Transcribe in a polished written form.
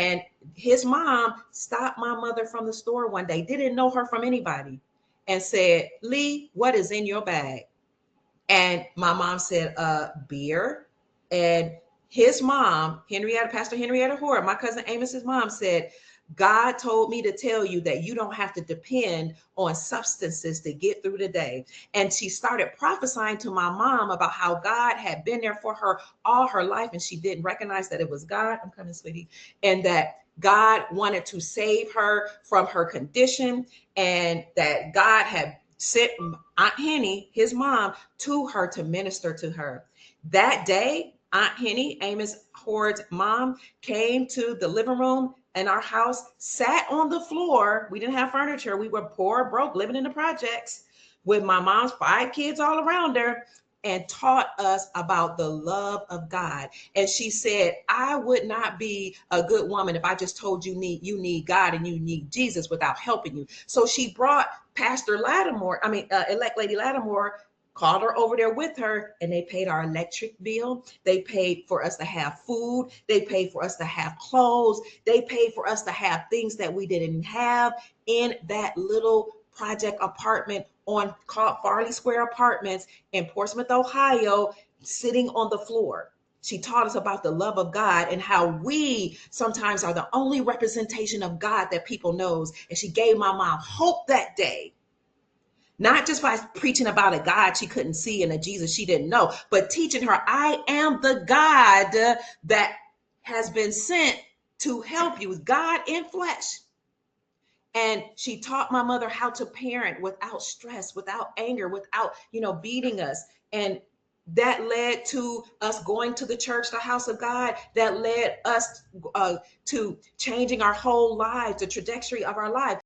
And his mom stopped my mother from the store one day, didn't know her from anybody, and said, Lee, what is in your bag? And my mom said, beer. And his mom, Pastor Henrietta Horde, my cousin Amos's mom, said, God told me to tell you that you don't have to depend on substances to get through the day. And she started prophesying to my mom about how God had been there for her all her life, and she didn't recognize that it was God. I'm coming, sweetie. And that God wanted to save her from her condition, and that God had sent Aunt Henny, his mom, to her to minister to her. That day, Aunt Henny, Amos Horde's mom, came to the living room in our house, sat on the floor. We didn't have furniture. We were poor, broke, living in the projects with my mom's 5 kids all around her, and taught us about the love of God. And she said, I would not be a good woman if I just told you need God and you need Jesus without helping you. So she brought Pastor Lattimore, elect Lady Lattimore, called her over there with her, and they paid our electric bill. They paid for us to have food. They paid for us to have clothes. They paid for us to have things that we didn't have in that little project apartment on called Farley Square Apartments in Portsmouth, Ohio, sitting on the floor. She taught us about the love of God and how we sometimes are the only representation of God that people knows. And she gave my mom hope that day, not just by preaching about a God she couldn't see and a Jesus she didn't know, but teaching her, I am the God that has been sent to help you, God in flesh. And she taught my mother how to parent without stress, without anger, without, beating us. And that led to us going to the church, the house of God. That led us to changing our whole lives, the trajectory of our life.